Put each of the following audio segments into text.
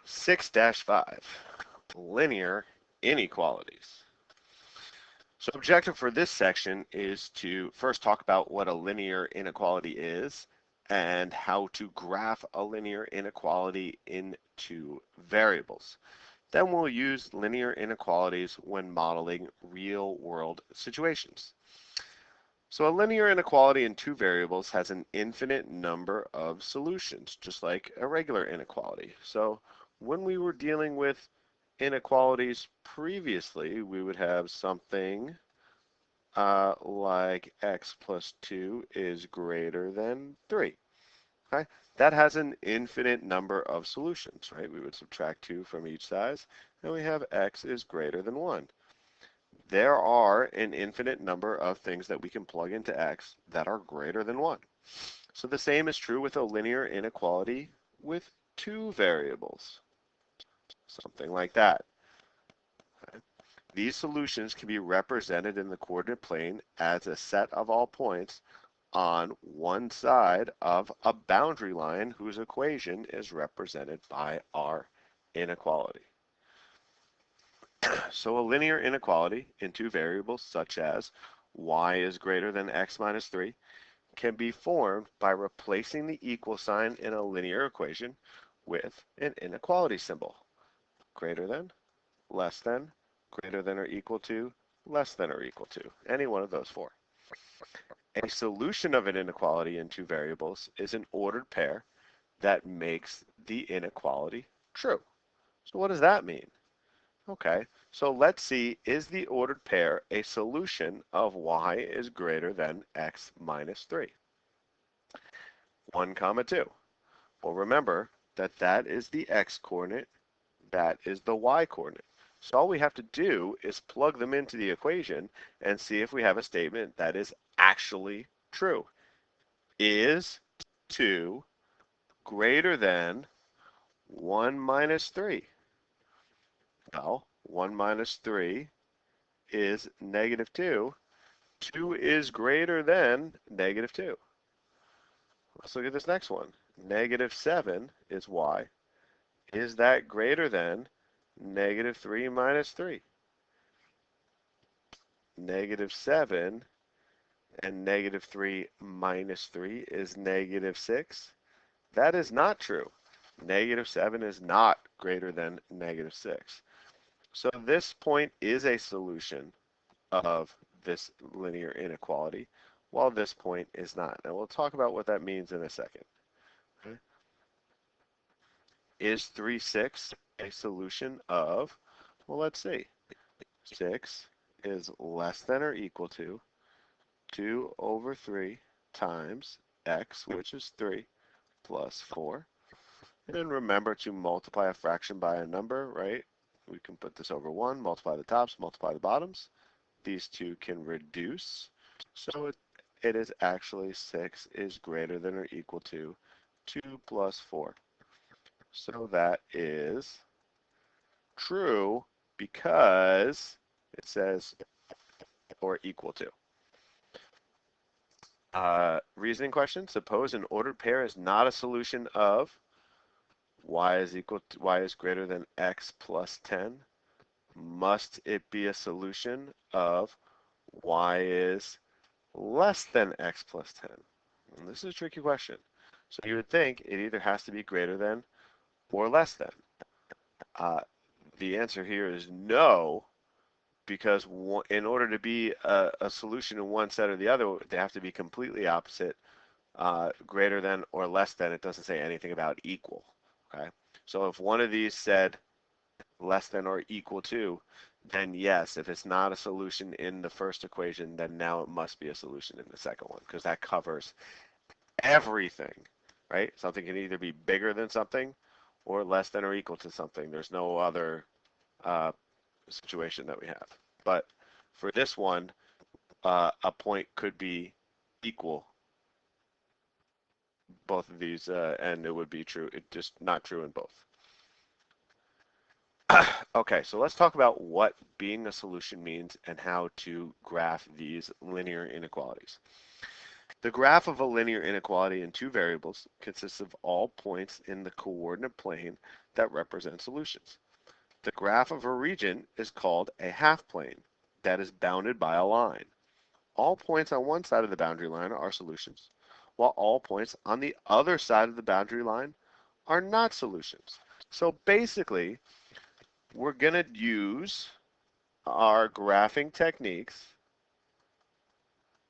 6-5, linear inequalities. So objective for this section is to first talk about what a linear inequality is and how to graph a linear inequality into variables. Then we'll use linear inequalities when modeling real-world situations. So a linear inequality in two variables has an infinite number of solutions, just like a regular inequality. So when we were dealing with inequalities previously, we would have something like x plus 2 is greater than 3. Okay? That has an infinite number of solutions, right? We would subtract 2 from each side, and we have x is greater than 1. There are an infinite number of things that we can plug into x that are greater than 1. So the same is true with a linear inequality with two variables, something like that. Okay. These solutions can be represented in the coordinate plane as a set of all points on one side of a boundary line whose equation is represented by our inequality. So a linear inequality in two variables such as y is greater than x minus 3 can be formed by replacing the equal sign in a linear equation with an inequality symbol. Greater than, less than, greater than or equal to, less than or equal to. Any one of those four. A solution of an inequality in two variables is an ordered pair that makes the inequality true. So what does that mean? Okay, so let's see, is the ordered pair a solution of y is greater than x minus 3? 1 comma 2. Well, remember that that is the x coordinate, that is the y coordinate. So all we have to do is plug them into the equation and see if we have a statement that is actually true. Is 2 greater than 1 minus 3? Well, 1 minus 3 is negative 2. 2 is greater than negative 2. Let's look at this next one. Negative 7 is y. Is that greater than negative 3 minus 3? Negative 7 and negative 3 minus 3 is negative 6. That is not true. Negative 7 is not greater than negative 6. So this point is a solution of this linear inequality, while this point is not. And we'll talk about what that means in a second. Okay. Is 3, 6 a solution of, well, let's see. 6 is less than or equal to 2 over 3 times x, which is 3, plus 4. And then remember to multiply a fraction by a number, right? We can put this over 1, multiply the tops, multiply the bottoms. These two can reduce. So it is actually 6 is greater than or equal to 2 plus 4. So that is true because it says or equal to. Reasoning question. Suppose an ordered pair is not a solution of y is greater than x plus 10. Must it be a solution of y is less than x plus 10? And this is a tricky question. So you would think it either has to be greater than or less than. The answer here is no, because in order to be a solution in one set or the other, they have to be completely opposite. Greater than or less than, it doesn't say anything about equal. Okay, so if one of these said less than or equal to, then yes, if it's not a solution in the first equation, then now it must be a solution in the second one, because that covers everything, right? Something can either be bigger than something or less than or equal to something. There's no other situation that we have. But for this one, a point could be equal both of these, and it would be true. It's just not true in both. Okay, so let's talk about what being a solution means and how to graph these linear inequalities. The graph of a linear inequality in two variables consists of all points in the coordinate plane that represent solutions. The graph of a region is called a half-plane that is bounded by a line. All points on one side of the boundary line are solutions, while all points on the other side of the boundary line are not solutions. So basically, we're going to use our graphing techniques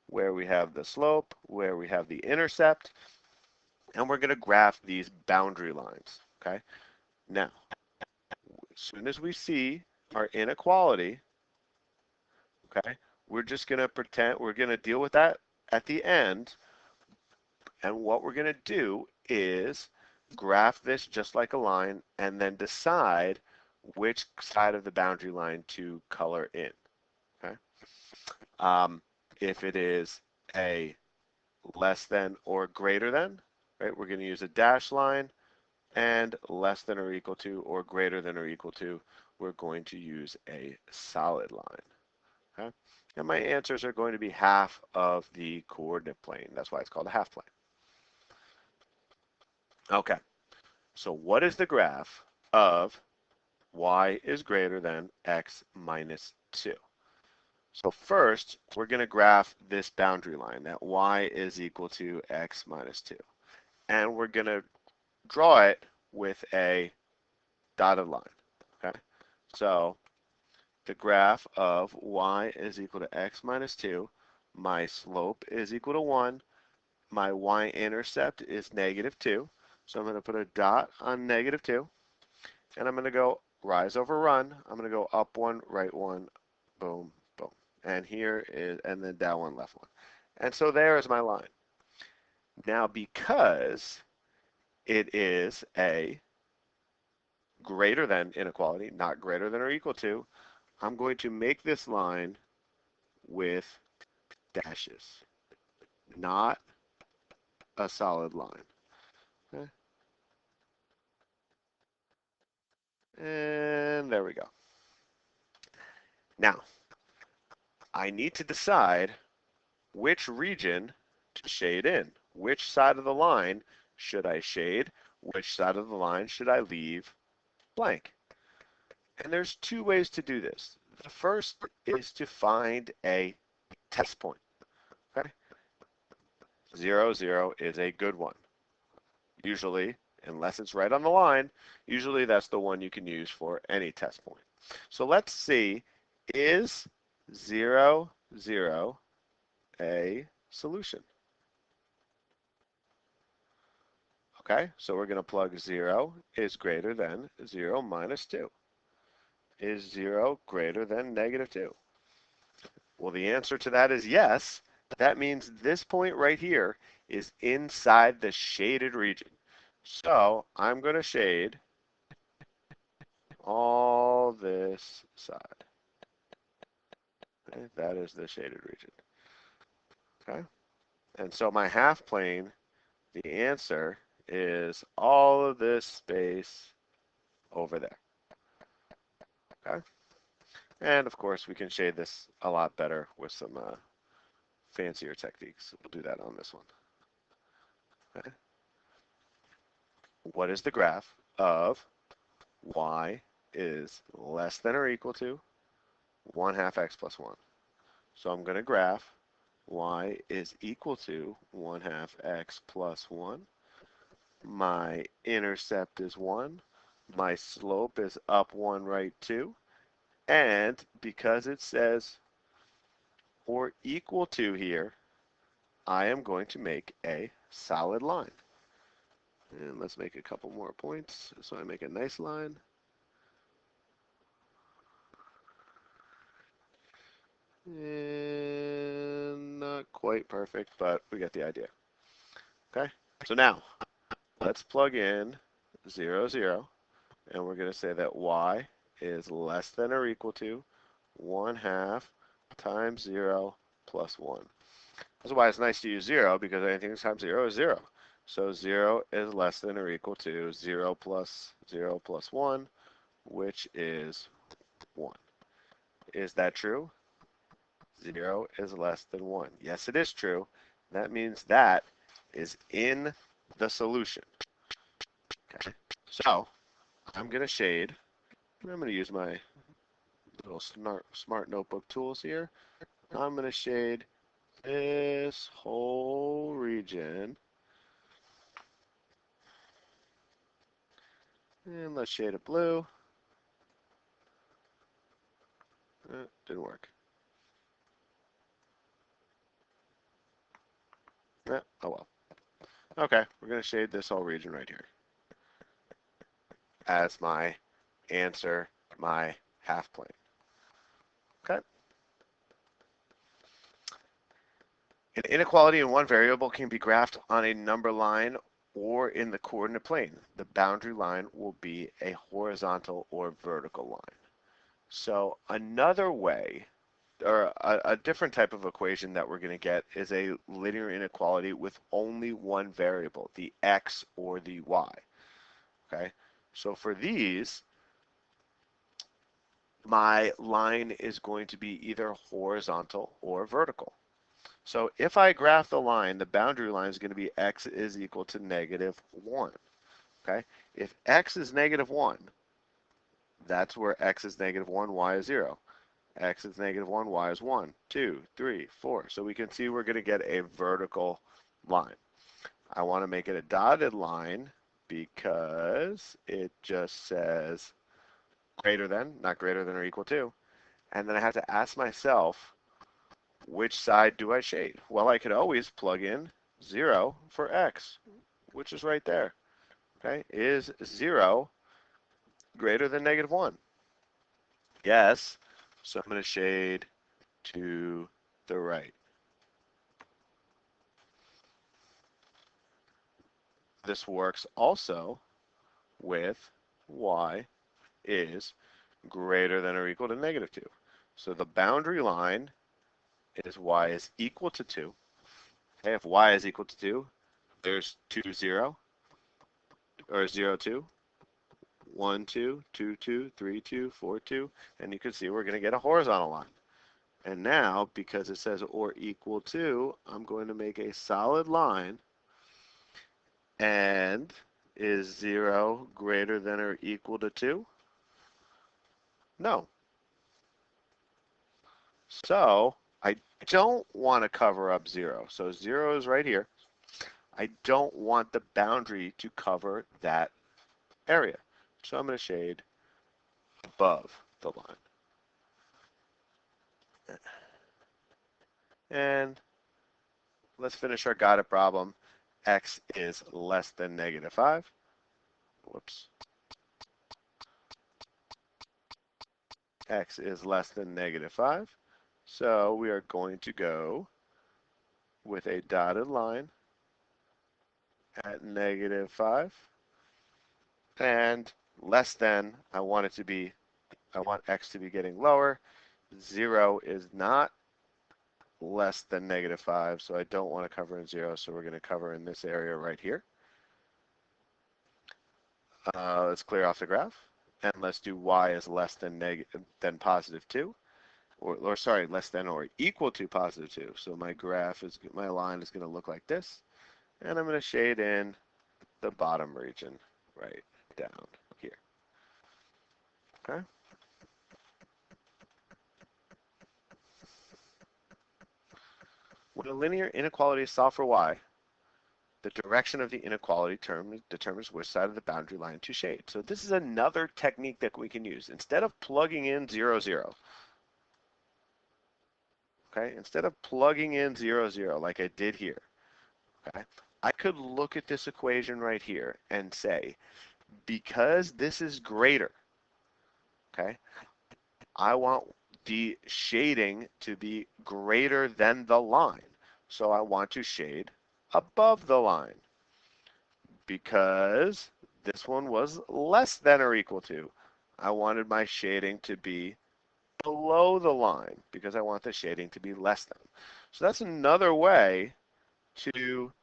where we have the slope, where we have the intercept, and we're going to graph these boundary lines, okay? Now, as soon as we see our inequality, okay, we're just going to pretend we're going to deal with that at the end, and what we're going to do is graph this just like a line and then decide which side of the boundary line to color in, okay? If it is a less than or greater than, right, we're going to use a dash line, and less than or equal to or greater than or equal to, we're going to use a solid line, okay? And my answers are going to be half of the coordinate plane. That's why it's called a half plane. Okay, so what is the graph of y is greater than x minus 2? So first, we're going to graph this boundary line, that y is equal to x minus 2. And we're going to draw it with a dotted line, okay? So the graph of y is equal to x minus 2, my slope is equal to 1, my y-intercept is negative 2, so I'm going to put a dot on negative 2, and I'm going to go rise over run. I'm going to go up 1, right 1, boom, boom. And here is, and then down 1, left 1. And so there is my line. Now, because it is a greater than inequality, not greater than or equal to, I'm going to make this line with dashes, not a solid line. Okay. And there we go. Now, I need to decide which region to shade in. Which side of the line should I shade? Which side of the line should I leave blank? And there's two ways to do this. The first is to find a test point. Okay? 0, 0 is a good one. Usually, unless it's right on the line, usually that's the one you can use for any test point. So let's see, is 0, 0 a solution? Okay, so we're going to plug 0 is greater than 0 minus 2. Is 0 greater than negative 2? Well, the answer to that is yes. That means this point right here is inside the shaded region. So I'm going to shade all this side. Okay, that is the shaded region. Okay, and so my half plane, the answer is all of this space over there. Okay, and of course we can shade this a lot better with some fancier techniques. We'll do that on this one. Okay. What is the graph of y is less than or equal to 1 half x plus 1? So I'm going to graph y is equal to 1 half x plus 1. My intercept is 1. My slope is up 1, right 2. And because it says or equal to here, I am going to make a solid line. And let's make a couple more points so I make a nice line. And not quite perfect, but we get the idea. Okay, so now let's plug in 0, 0, and we're going to say that y is less than or equal to 1 half times 0 plus 1. That's why it's nice to use 0, because anything times 0 is 0. So 0 is less than or equal to 0 plus 1, which is 1. Is that true? 0 is less than 1. Yes, it is true. That means that is in the solution. Okay. So I'm going to shade. I'm going to use my little smart notebook tools here. I'm going to shade this whole region. And let's shade it blue. Didn't work. Oh well. Okay, we're going to shade this whole region right here as my answer, my half plane. Okay. An inequality in one variable can be graphed on a number line or in the coordinate plane. The boundary line will be a horizontal or vertical line. So another way, or a different type of equation that we're going to get is a linear inequality with only one variable, the x or the y. Okay, so for these, my line is going to be either horizontal or vertical. So if I graph the line, the boundary line is going to be x is equal to -1. Okay, if x is -1, that's where x is -1, y is 0. X is -1, y is 1, 2, 3, 4. So we can see we're going to get a vertical line. I want to make it a dotted line because it just says greater than, not greater than or equal to. And then I have to ask myself, which side do I shade? Well, I could always plug in 0 for x, which is right there. Okay, is 0 greater than -1? Yes. So I'm going to shade to the right. This works also with y is greater than or equal to -2. So the boundary line is y is equal to 2. Okay, if y is equal to 2, there's 2, 0, or 0, 2, 1, 2, 2, 2, 3, 2, 4, 2, and you can see we're going to get a horizontal line. And now, because it says or equal to, I'm going to make a solid line. And is 0 greater than or equal to 2? No. So I don't want to cover up 0. So 0 is right here. I don't want the boundary to cover that area. So I'm going to shade above the line. And let's finish our got it problem. X is less than -5. Whoops. X is less than -5. So we are going to go with a dotted line at -5. And less than, I want X to be getting lower. 0 is not less than -5, so I don't want to cover in 0, so we're going to cover in this area right here. Let's clear off the graph, and let's do y is less than +2, or sorry, less than or equal to +2. So my line is going to look like this, and I'm going to shade in the bottom region right down here. Okay. When a linear inequality is solved for y, the direction of the inequality term determines which side of the boundary line to shade. So this is another technique that we can use. Instead of plugging in 0, 0, okay, instead of plugging in 0, 0 like I did here, okay, I could look at this equation right here and say, because this is greater, okay, I want the shading to be greater than the line. So I want to shade above the line. Because this one was less than or equal to, I wanted my shading to be below the line because I want the shading to be less than. So that's another way to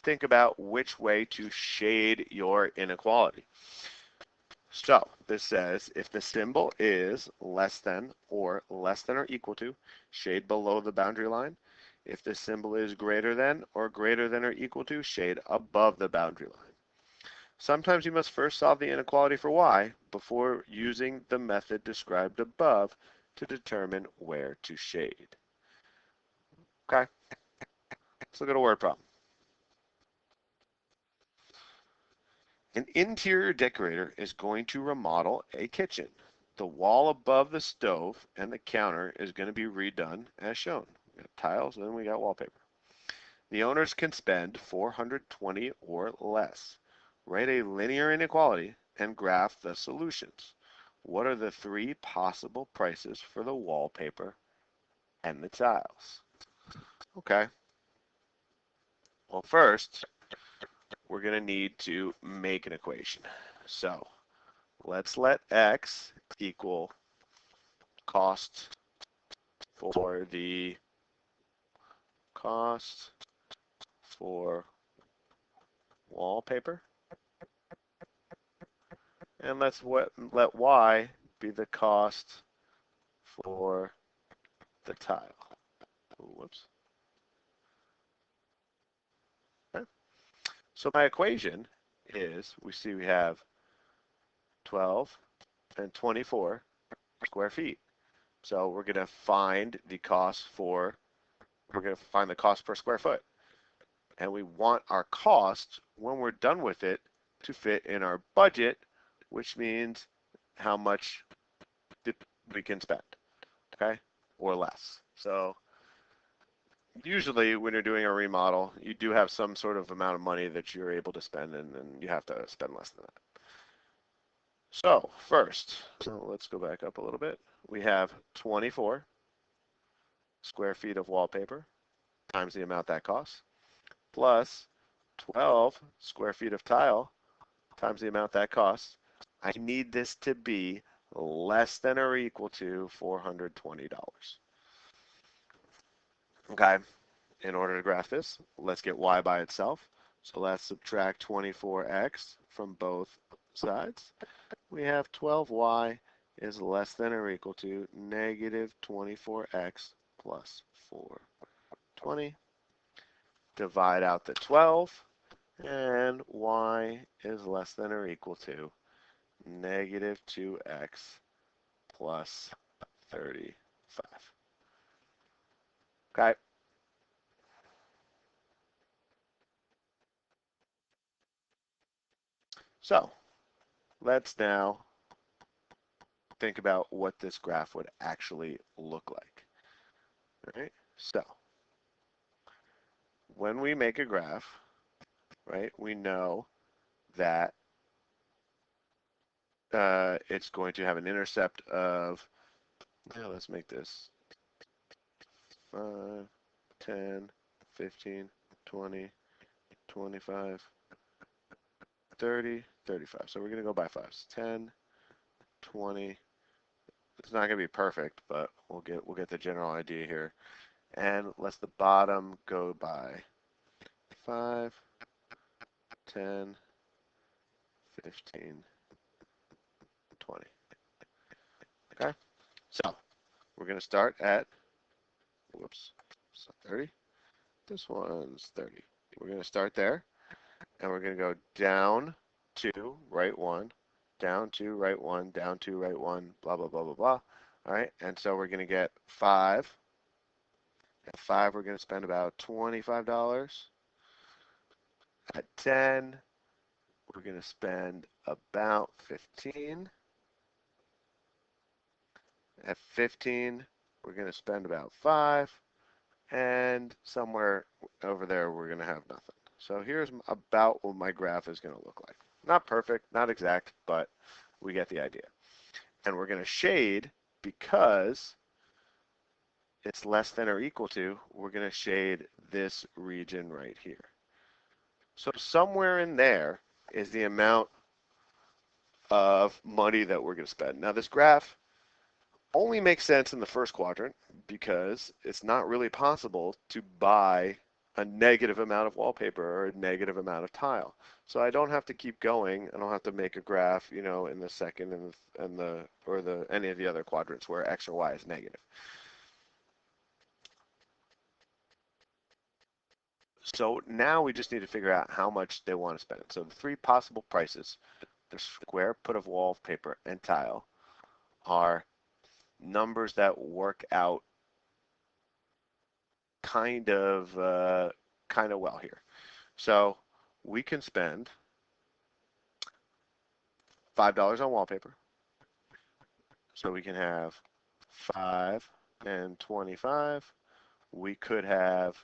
think about which way to shade your inequality. So this says if the symbol is less than or equal to, shade below the boundary line. If the symbol is greater than or equal to, shade above the boundary line. Sometimes you must first solve the inequality for y before using the method described above to determine where to shade. Okay, let's look at a word problem. An interior decorator is going to remodel a kitchen. The wall above the stove and the counter is going to be redone as shown. We got tiles, and then we got wallpaper. The owners can spend $420 or less. Write a linear inequality and graph the solutions. What are the three possible prices for the wallpaper and the tiles? Okay. Well, first, we're going to need to make an equation. So let's let x equal cost for the cost for wallpaper, and let y be the cost for the tile. Whoops. Okay. So my equation is, we have 12 and 24 square feet. So we're going to find the cost per square foot. And we want our cost, when we're done with it, to fit in our budget, which means how much we can spend, okay, or less. So usually when you're doing a remodel, you do have some sort of amount of money that you're able to spend, and you have to spend less than that. So first, let's go back up a little bit. We have 24 square feet of wallpaper times the amount that costs, plus 12 square feet of tile times the amount that costs. I need this to be less than or equal to $420. Okay, in order to graph this, let's get y by itself. So let's subtract 24x from both sides. We have 12y is less than or equal to negative 24x plus 420. Divide out the 12, and y is less than or equal to negative 2x plus 35. Okay. So let's now think about what this graph would actually look like. All right. So when we make a graph, right, we know that it's going to have an intercept of, let's make this 5, 10, 15, 20, 25, 30, 35. So we're going to go by fives. 10, 20. It's not going to be perfect, but we'll get the general idea here. And let's the bottom go by 5, 10, 15, 20. Okay? So we're going to start at, whoops, 30. This one's 30. We're going to start there, and we're going to go down 2, right 1, down 2, right 1, down 2, right 1, blah, blah, blah, blah, blah. All right, and so we're going to get 5. At 5, we're going to spend about $25. At 10, we're going to spend about 15. At 15, we're going to spend about 5. And somewhere over there, we're going to have nothing. So here's about what my graph is going to look like. Not perfect, not exact, but we get the idea. And we're going to shade because it's less than or equal to, we're going to shade this region right here. So somewhere in there is the amount of money that we're going to spend. Now this graph only makes sense in the first quadrant because it's not really possible to buy a negative amount of wallpaper or a negative amount of tile. So I don't have to keep going. I don't have to make a graph, in the second or any of the other quadrants where x or y is negative. So now we just need to figure out how much they want to spend. So the three possible prices, the square foot of wallpaper and tile, are numbers that work out kind of kind of well here. So we can spend $5 on wallpaper. So we can have 5 and 25. We could have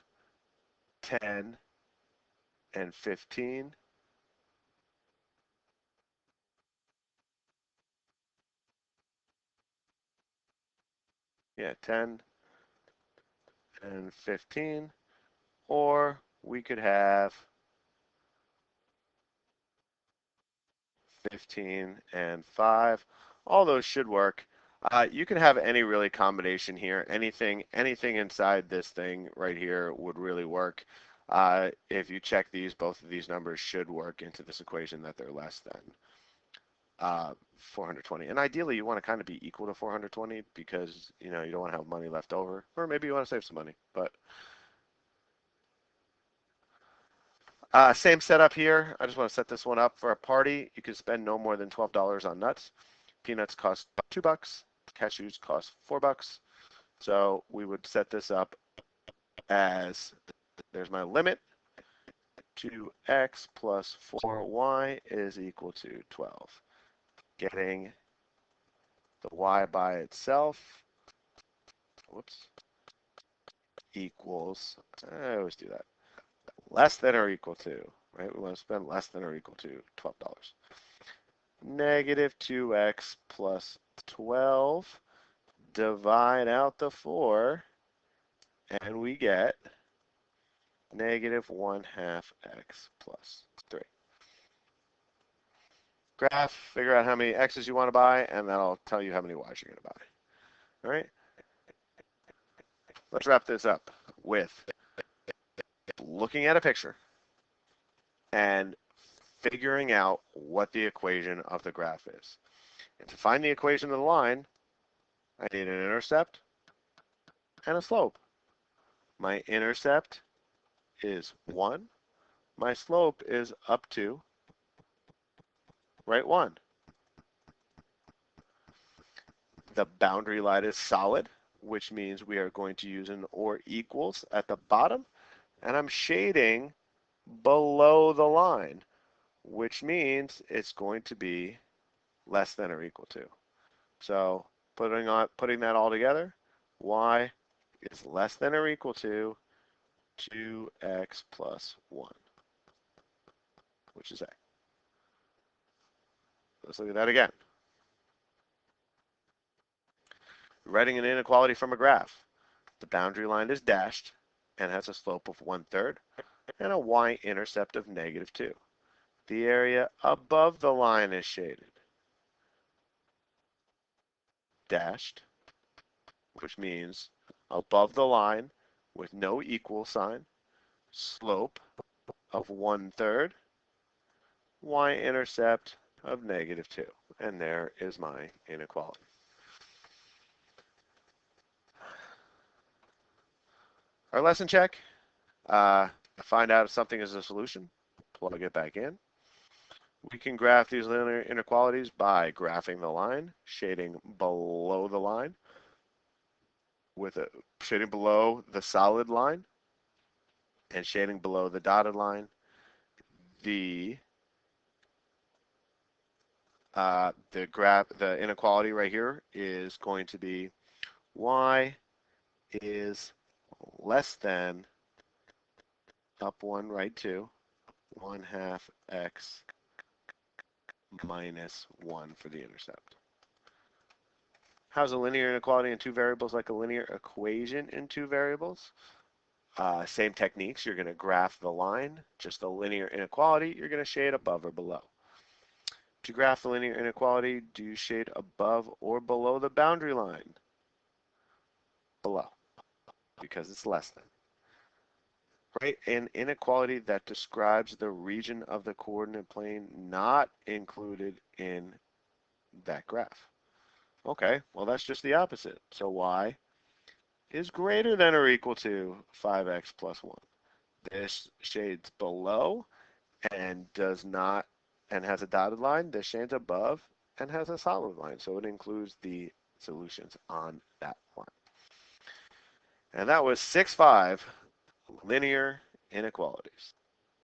10 and 15. Yeah, 10 and 15. Or we could have 15 and 5. All those should work. You can have any really combination here. Anything inside this thing right here would really work. If you check these, both of these numbers should work into this equation that they're less than 420. And ideally, you want to kind of be equal to 420 because you don't want to have money left over, or maybe you want to save some money. But same setup here. I just want to set this one up for a party. You can spend no more than $12 on nuts. Peanuts cost $2. Cashews cost $4. So we would set this up as, there's my limit, 2x plus 4y is equal to 12. Getting the y by itself, whoops, equals, I always do that, less than or equal to, right? We want to spend less than or equal to $12. Negative 2x plus 12, divide out the 4, and we get negative 1/2 x plus 3. Graph, figure out how many x's you want to buy, and that'll tell you how many y's you're going to buy. All right? Let's wrap this up with looking at a picture and figuring out what the equation of the graph is. And to find the equation of the line, I need an intercept and a slope. My intercept is 1. My slope is up to, right, 1. The boundary line is solid, which means we are going to use an or equals at the bottom, and I'm shading below the line, which means it's going to be less than or equal to. So putting that all together, y is less than or equal to 2x plus 1, which is a. Let's look at that again. Writing an inequality from a graph. The boundary line is dashed and has a slope of 1/3 and a y-intercept of negative 2. The area above the line is shaded. Dashed, which means above the line with no equal sign, slope of 1/3, y-intercept of negative 2. And there is my inequality. Our lesson check, find out if something is a solution, plug it back in. We can graph these linear inequalities by graphing the line, shading below the line, with a shading below the solid line, and shading below the dotted line. The the inequality right here is going to be y is less than up 1, right 2, 1/2 x minus 1 for the intercept. How's a linear inequality in two variables like a linear equation in two variables? Same techniques. You're going to graph the line. Just a linear inequality, you're going to shade above or below. To graph the linear inequality, do you shade above or below the boundary line? Below, because it's less than. Right? An inequality that describes the region of the coordinate plane not included in that graph. Okay, well that's just the opposite. So y is greater than or equal to 5x plus 1. This shades below and does not and has a dotted line. This shades above and has a solid line. So it includes the solutions on that one. And that was 6-5 linear inequalities.